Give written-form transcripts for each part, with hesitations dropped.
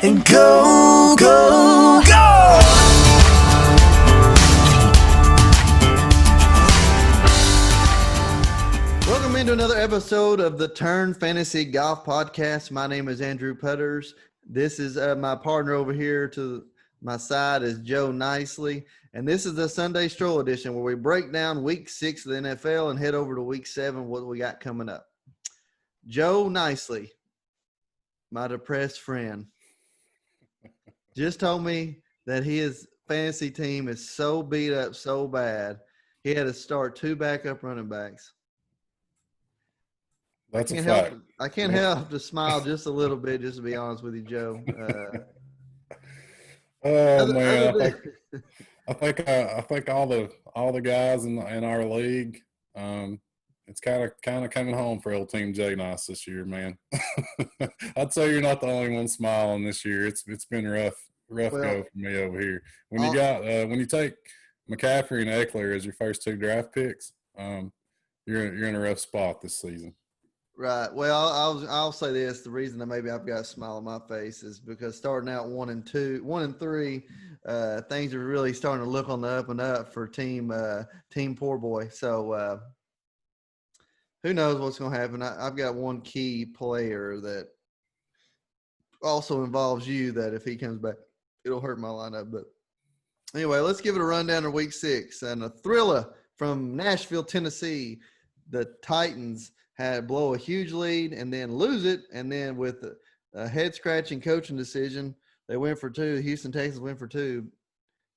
and go, go, go! Welcome into another episode of the Turn Fantasy Golf Podcast. My name is Andrew Putters. This is my partner over here to my side is Joe Nicely. And this is the Sunday Stroll edition where we break down week 6 of the NFL and head over to week 7, what we got coming up. Joe Nicely, my depressed friend, just told me that his fantasy team is so beat up so bad, he had to start 2 backup running backs. That's a fact. I can't help to smile just a little bit, just to be honest with you, Joe. Man, I think all the guys in our league, it's kind of coming home for old Team J Nice this year, man. I'd say you're not the only one smiling this year. It's been rough go for me over here. When you take McCaffrey and Eckler as your first 2 draft picks, you're in a rough spot this season. Right. Well, I'll say this: the reason that maybe I've got a smile on my face is because starting out 1 and 3, things are really starting to look on the up and up for team Poor Boy. So who knows what's going to happen? I've got one key player that also involves you that if he comes back, it'll hurt my lineup. But anyway, let's give it a rundown of week 6 and a thriller from Nashville, Tennessee. The Titans had blow a huge lead and then lose it, and then with a head-scratching coaching decision, they went for 2. Houston Texans went for 2.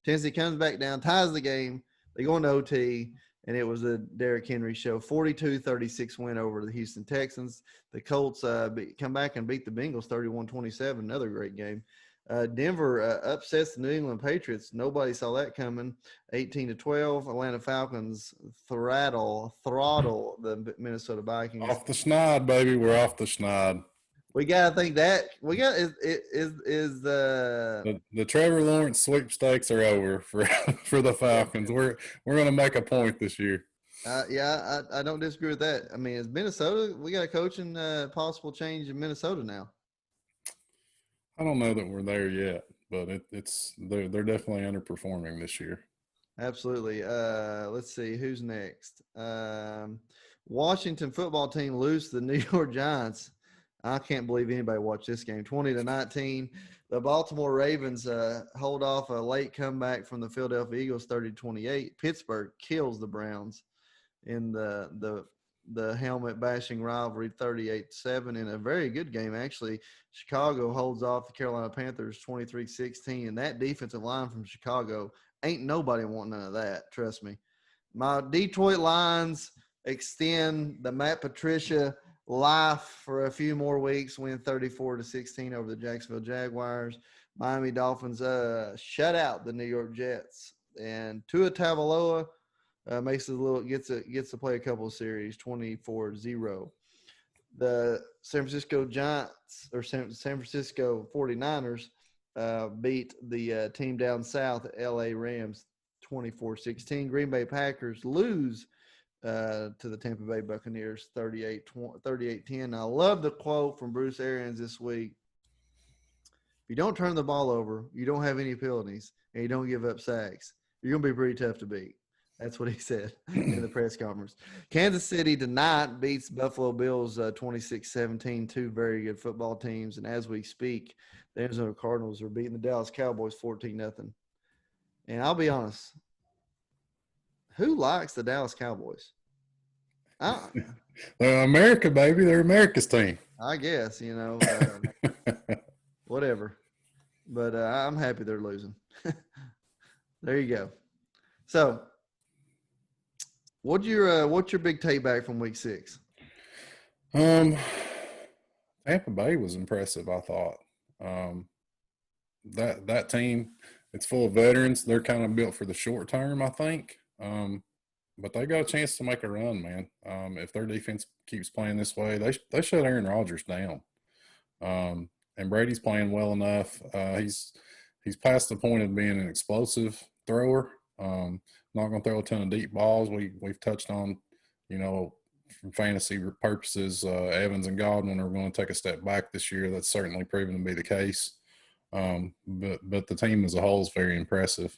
Tennessee comes back down, ties the game. They go into OT, and it was a Derrick Henry show. 42-36 win over the Houston Texans. The Colts come back and beat the Bengals 31-27, another great game. Denver upsets the New England Patriots. Nobody saw that coming. 18-12. Atlanta Falcons throttle the Minnesota Vikings. Off the schneid, baby. We're off the schneid. We gotta think that we got is the Trevor Lawrence sweepstakes are over for the Falcons. We're gonna make a point this year. I don't disagree with that. I mean, is Minnesota? We got a coaching possible change in Minnesota now. I don't know that we're there yet, but they're definitely underperforming this year. Absolutely. Let's see who's next. Washington football team lose to the New York Giants. I can't believe anybody watched this game. 20-19. The Baltimore Ravens hold off a late comeback from the Philadelphia Eagles, 30-28. Pittsburgh kills the Browns in the helmet bashing rivalry, 38-7, in a very good game actually. Chicago holds off the Carolina Panthers 23-16, and that defensive line from Chicago ain't nobody wanting none of that, trust me. My Detroit Lions extend the Matt Patricia life for a few more weeks, win 34-16 over the Jacksonville Jaguars. Miami Dolphins shut out the New York Jets, and Tua Tagovailoa gets to play a couple of series, 24-0. The San Francisco Giants or San Francisco 49ers beat the team down south, LA Rams, 24-16. Green Bay Packers lose to the Tampa Bay Buccaneers, 38-10. I love the quote from Bruce Arians this week. If you don't turn the ball over, you don't have any penalties, and you don't give up sacks, you're going to be pretty tough to beat. That's what he said in the press conference. Kansas City tonight beats Buffalo Bills 26-17, 2 very good football teams. And as we speak, the Arizona Cardinals are beating the Dallas Cowboys 14-0. And I'll be honest, who likes the Dallas Cowboys? They're America, baby. They're America's team. I guess, whatever. But I'm happy they're losing. There you go. So, what's your big take back from week 6? Tampa Bay was impressive, I thought. That team, it's full of veterans. They're kind of built for the short term, I think. But they got a chance to make a run, man. If their defense keeps playing this way, they shut Aaron Rodgers down. And Brady's playing well enough. He's past the point of being an explosive thrower. Not going to throw a ton of deep balls. We've touched on, for fantasy purposes, Evans and Godwin are going to take a step back this year. That's certainly proven to be the case. But the team as a whole is very impressive.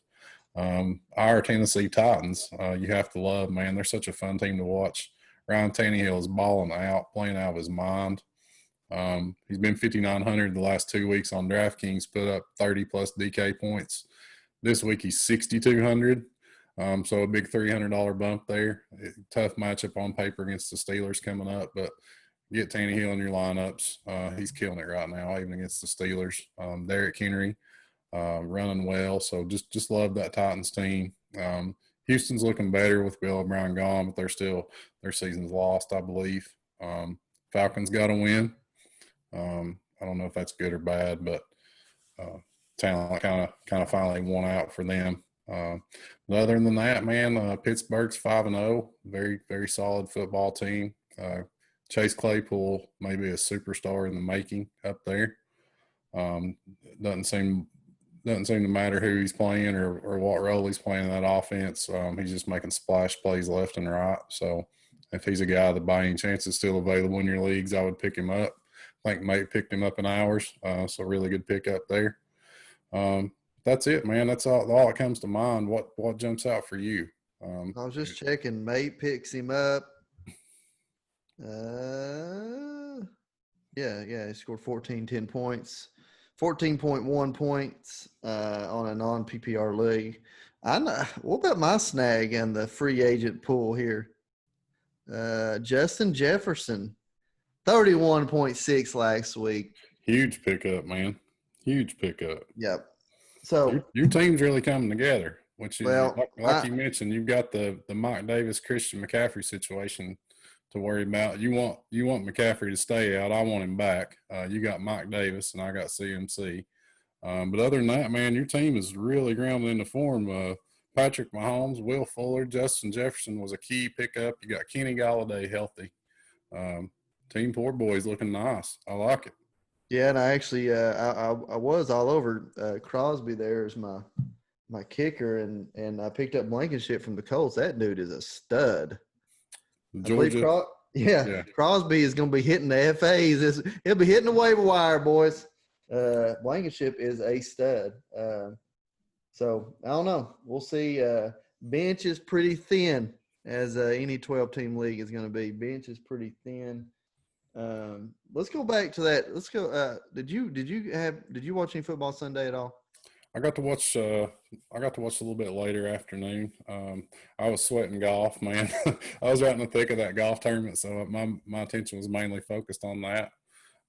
Our Tennessee Titans, you have to love, man. They're such a fun team to watch. Ryan Tannehill is balling out, playing out of his mind. He's been 5,900 the last 2 weeks on DraftKings, put up 30-plus DK points. This week he's 6,200, so a big $300 bump there. Tough matchup on paper against the Steelers coming up, but get Tannehill in your lineups. He's killing it right now, even against the Steelers. Derrick Henry running well, so just love that Titans team. Houston's looking better with Bill O'Brien gone, but their season's lost, I believe. Falcons got to win. I don't know if that's good or bad, but talent kind of finally won out for them. But other than that, man, Pittsburgh's 5-0, very very solid football team. Chase Claypool may be a superstar in the making up there. Doesn't seem to matter who he's playing or what role he's playing in that offense. He's just making splash plays left and right. So if he's a guy that by any chance is still available in your leagues, I would pick him up. I think Mate picked him up in ours, so really good pick up there. That's it, man. That's all that comes to mind. What jumps out for you? I was just checking. Mate picks him up. Yeah, he scored 10 points, 14.1 points on a non-PPR league. I know. What about my snag and the free agent pool here? Justin Jefferson, 31.6 last week. Huge pickup, man. Huge pickup. Yep. So your team's really coming together. Which is, well, like you mentioned, you've got the Mike Davis, Christian McCaffrey situation to worry about. You want McCaffrey to stay out. I want him back. You got Mike Davis, and I got CMC. But other than that, man, your team is really grounded into form. Patrick Mahomes, Will Fuller, Justin Jefferson was a key pickup. You got Kenny Galladay healthy. Team Poor Boys looking nice. I like it. Yeah, and I actually I was all over Crosby there as my kicker, and I picked up Blankenship from the Colts. That dude is a stud. Georgia. Yeah, Crosby is going to be hitting the FAs. He'll be hitting the waiver wire, boys. Blankenship is a stud. So I don't know. We'll see. Bench is pretty thin, as any 12-team league is going to be. Bench is pretty thin. Let's go back to that. Let's go. Did you watch any football Sunday at all? I got to watch a little bit later afternoon. I was sweating golf, man. I was right in the thick of that golf tournament, so my attention was mainly focused on that.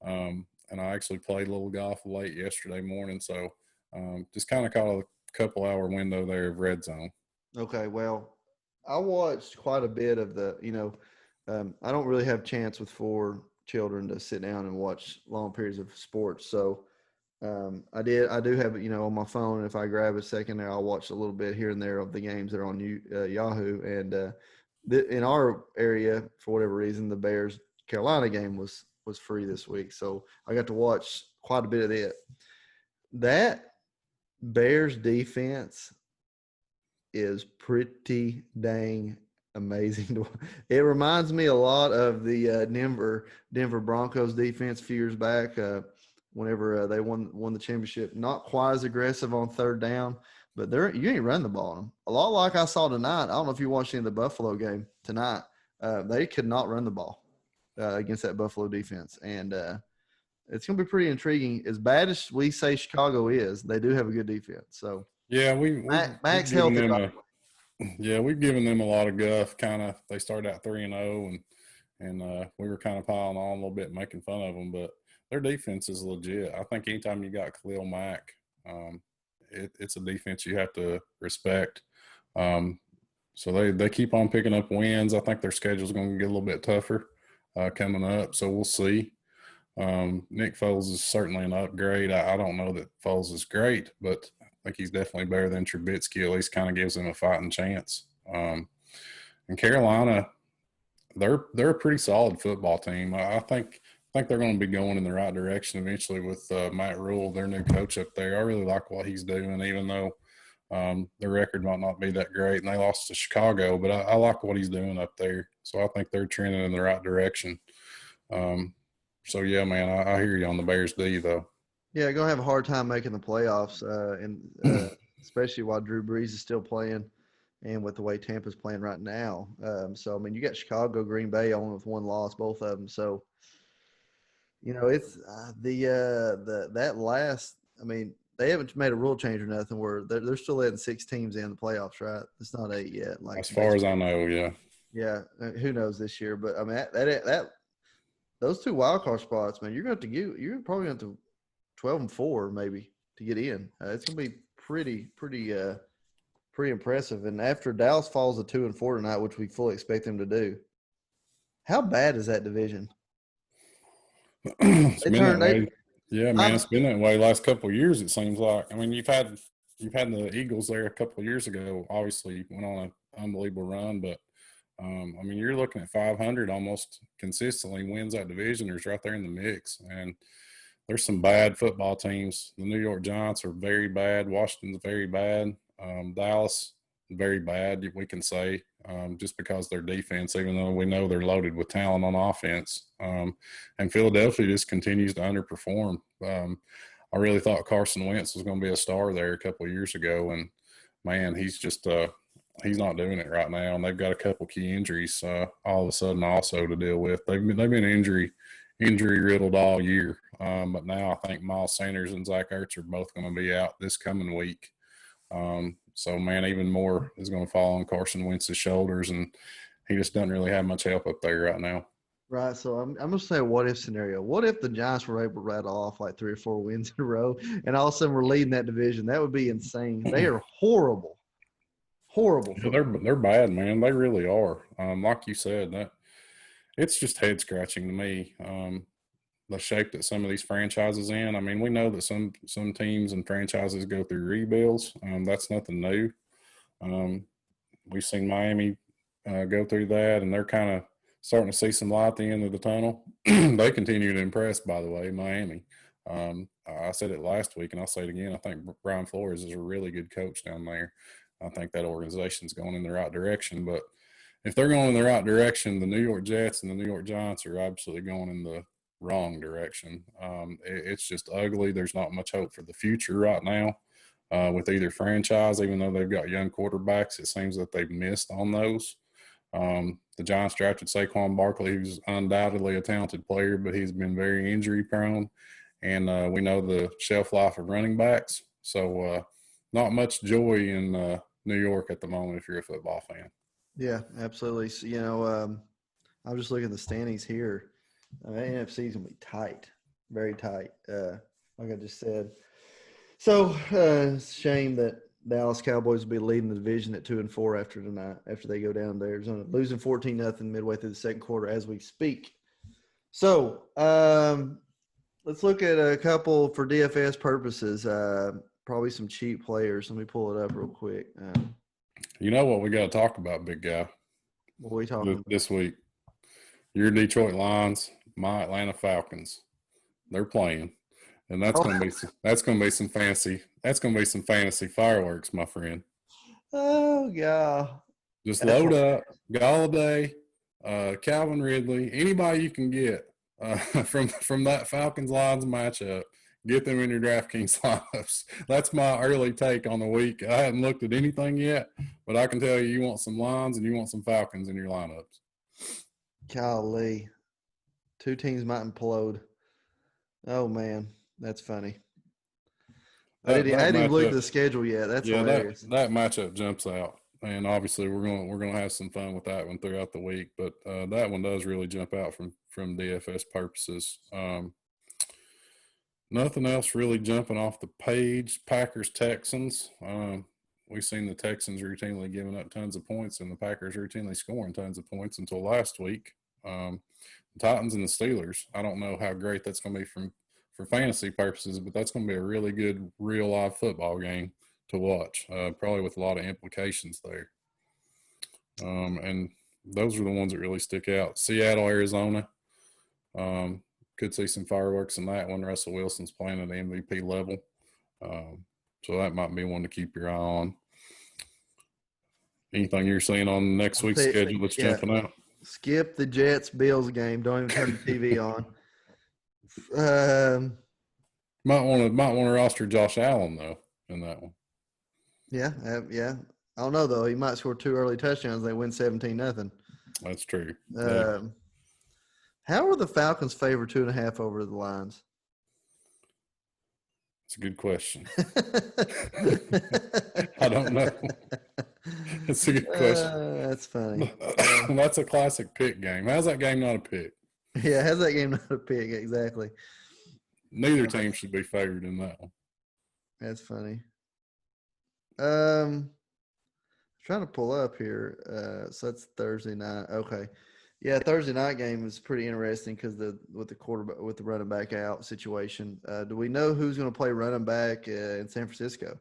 And I actually played a little golf late yesterday morning, so just kind of caught a couple hour window there of red zone. Okay, well, I watched quite a bit of the. I don't really have chance with 4 children to sit down and watch long periods of sports, so. I do have it, on my phone. If I grab a second there, I'll watch a little bit here and there of the games that are on Yahoo. And in our area, for whatever reason, the Bears Carolina game was free this week, so I got to watch quite a bit of it. That Bears defense is pretty dang amazing. It reminds me a lot of the Denver Broncos defense a few years back. Whenever they won the championship, not quite as aggressive on third down, but you ain't run the ball on them. A lot like I saw tonight. I don't know if you watched any of the Buffalo game tonight. They could not run the ball against that Buffalo defense, and it's going to be pretty intriguing. As bad as we say Chicago is, they do have a good defense. So yeah, Max healthy. We've given them a lot of guff. They started out 3-0, and we were kind of piling on a little bit, making fun of them, but. Their defense is legit. I think anytime you got Khalil Mack, it's a defense you have to respect. So they keep on picking up wins. I think their schedule is going to get a little bit tougher coming up, so we'll see. Nick Foles is certainly an upgrade. I don't know that Foles is great, but I think he's definitely better than Trubisky. At least kind of gives him a fighting chance. And Carolina, they're a pretty solid football team. I think they're going to be going in the right direction eventually with Matt Rule, their new coach up there. I really like what he's doing, even though their record might not be that great, and they lost to Chicago. But I like what he's doing up there, so I think they're trending in the right direction. So, yeah, man, I hear you on the Bears D, though. Yeah, going to have a hard time making the playoffs, and especially while Drew Brees is still playing and with the way Tampa's playing right now. So, I mean, you got Chicago, Green Bay only with one loss, both of them. So, it's that last. I mean, they haven't made a rule change or nothing. Where they're still letting 6 teams in the playoffs, right? It's not 8 yet. Like As far as I know, yeah. yeah, who knows this year? But I mean, that those 2 wild card spots, man, you're probably going to 12-4 maybe to get in. It's going to be pretty impressive. And after Dallas falls to 2-4 tonight, which we fully expect them to do, how bad is that division? It's They been that turned way. they. Yeah, man, it's been that way last couple of years. It seems like. I mean, you've had the Eagles there a couple of years ago. Obviously, went on an unbelievable run, but I mean, you're looking at 500 almost consistently wins that division. There's right there in the mix, and there's some bad football teams. The New York Giants are very bad. Washington's very bad. Dallas, very bad, we can say, just because their defense, even though we know they're loaded with talent on offense. And Philadelphia just continues to underperform. I really thought Carson Wentz was going to be a star there a couple of years ago, and, man, he's just he's not doing it right now. And they've got a couple key injuries all of a sudden also to deal with. They've been injury riddled all year. But now I think Miles Sanders and Zach Ertz are both going to be out this coming week. So, man, even more is going to fall on Carson Wentz's shoulders, and he just doesn't really have much help up there right now. Right, so I'm going to say a what-if scenario. What if the Giants were able to rattle off like 3 or 4 wins in a row, and all of a sudden we're leading that division? That would be insane. They are horrible. Horrible. Yeah, they're bad, man. They really are. Like you said, that it's just head scratching to me. The shape that some of these franchises in. I mean, we know that some teams and franchises go through rebuilds. That's nothing new. We've seen Miami go through that, and they're kind of starting to see some light at the end of the tunnel. They continue to impress, by the way, Miami. I said it last week, and I'll say it again. I think Brian Flores is a really good coach down there. I think that organization's going in the right direction. But if they're going in the right direction, the New York Jets and the New York Giants are absolutely going in the wrong direction. It's just ugly. There's not much hope for the future right now with either franchise, even though they've got young quarterbacks. It seems that they've missed on those. The Giants drafted Saquon Barkley, who's undoubtedly a talented player, but he's been very injury prone. And we know the shelf life of running backs. So not much joy in New York at the moment if you're a football fan. Yeah, absolutely. So, I'm just looking at the standings here. NFC is going to be tight, very tight, like I just said. So it's a shame that Dallas Cowboys will be leading the division at 2-4 after tonight, after they go down to Arizona, losing 14-0 midway through the second quarter as we speak. So let's look at a couple for DFS purposes, probably some cheap players. Let me pull it up real quick. You know what we got to talk about, big guy, what are we talking about? this week? Your Detroit Lions, my Atlanta Falcons. They're playing, and that's going to be some fantasy fireworks, my friend. Oh yeah, just load up Galladay, Calvin Ridley, anybody you can get from that Falcons Lions matchup. Get them in your DraftKings lineups. That's my early take on the week. I haven't looked at anything yet, but I can tell you want some Lions and you want some Falcons in your lineups. Golly. 2 teams might implode. Oh, man. That's funny. I didn't even look at the schedule yet. That's hilarious. That matchup jumps out. And obviously we're gonna have some fun with that one throughout the week. But that one does really jump out from DFS purposes. Nothing else really jumping off the page. Packers, Texans. We've seen the Texans routinely giving up tons of points and the Packers routinely scoring tons of points until last week. The Titans and the Steelers. I don't know how great that's going to be for fantasy purposes, but that's going to be a really good real live football game to watch, probably with a lot of implications there. And those are the ones that really stick out. Seattle, Arizona. Could see some fireworks in that one. Russell Wilson's playing at the MVP level. So that might be one to keep your eye on. Anything you're seeing on next week's schedule that's jumping out? Skip the Jets-Bills game. Don't even turn the TV on. Might want to roster Josh Allen though in that one. Yeah. I don't know though. He might score 2 early touchdowns. They win 17-0. That's true. Yeah. How are the Falcons favored 2.5 over the Lions? It's a good question. I don't know. It's a good question. That's funny. That's a classic pick game. How's that game not a pick? Yeah, how's that game not a pick? Exactly. Neither team should be favored in that one. That's funny. Trying to pull up here. So that's Thursday night. Okay. Yeah, Thursday night game is pretty interesting because with the running back out situation. Do we know who's going to play running back in San Francisco?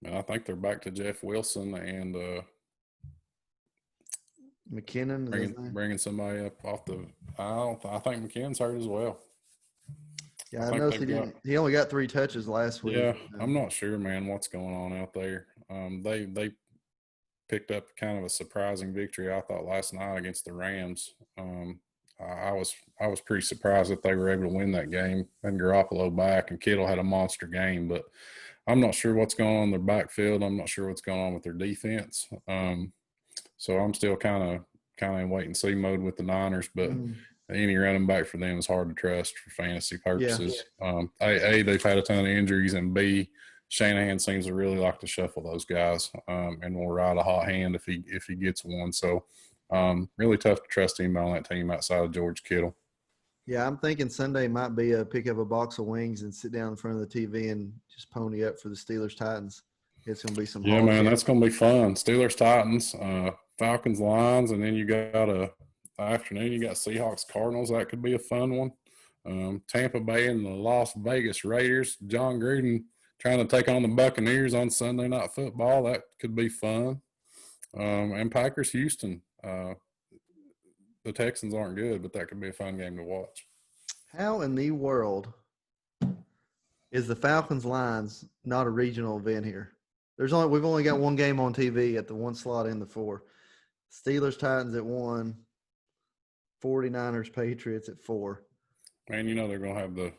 And I think they're back to Jeff Wilson and McKinnon. Bringing somebody up off the aisle. I think McKinnon's hurt as well. Yeah, I noticed he only got 3 touches last week. Yeah, I'm not sure, man, what's going on out there. They picked up kind of a surprising victory, I thought, last night against the Rams. I was pretty surprised that they were able to win that game. And Garoppolo back, and Kittle had a monster game, but I'm not sure what's going on in their backfield. I'm not sure what's going on with their defense. So I'm still kind of in wait and see mode with the Niners, but any running back for them is hard to trust for fantasy purposes. Yeah. A, they've had a ton of injuries, and B, Shanahan seems to really like to shuffle those guys, and will ride a hot hand if he gets one. So really tough to trust anybody on that team outside of George Kittle. Yeah, I'm thinking Sunday might be pick up a box of wings and sit down in front of the TV and just pony up for the Steelers-Titans. It's going to be some. Yeah, man, that's going to be fun. Steelers-Titans, Falcons-Lions, and then you got afternoon you got Seahawks-Cardinals. That could be a fun one. Tampa Bay and the Las Vegas Raiders. John Gruden trying to take on the Buccaneers on Sunday Night Football. That could be fun. And Packers-Houston. The Texans aren't good, but that could be a fun game to watch. How in the world is the Falcons-Lions not a regional event here? We've only got one game on TV at the one slot in the 4. Steelers-Titans at 1. 49ers-Patriots at 4. Man, they're gonna have the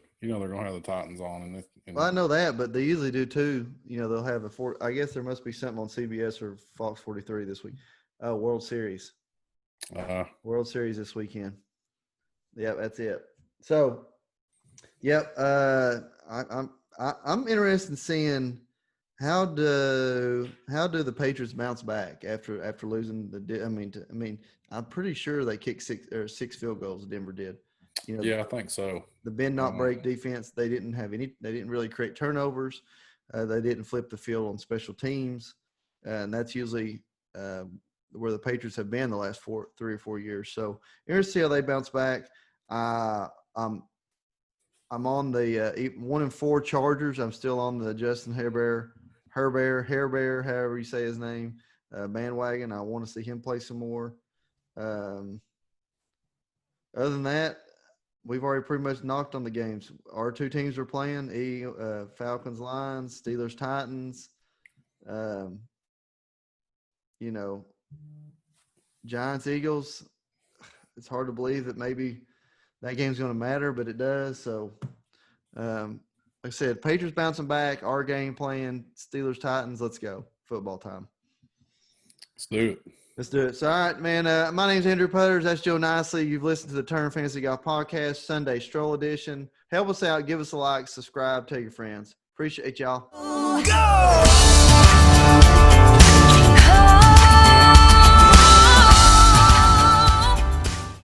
Titans on, Well, I know that, but they usually do too. They'll have I guess there must be something on CBS or Fox 43 this week. World Series. World Series this weekend. Yep, that's it. So, yep. I'm interested in seeing how do the Patriots bounce back after losing the. I'm pretty sure they kicked 6 field goals. Denver did. Yeah, I think so. The bend not break defense. They didn't really create turnovers. They didn't flip the field on special teams, and that's usually where the Patriots have been the last 3 or 4 years. So here's see how they bounce back. I'm on the 1-4 Chargers. I'm still on the Justin Herbert, however you say his name, bandwagon. I want to see him play some more. Other than that, we've already pretty much knocked on the games. Our 2 teams are playing: Falcons, Lions, Steelers, Titans. Giants, Eagles. It's hard to believe that maybe that game's going to matter, but it does. So, like I said, Patriots bouncing back. Our game playing Steelers, Titans. Let's go. Football time. Let's do it. Let's do it. So, all right, man. My name's Andrew Putters. That's Joe Nicely. You've listened to the Turn Fantasy Golf Podcast, Sunday Stroll Edition. Help us out. Give us a like. Subscribe. Tell your friends. Appreciate y'all. Go!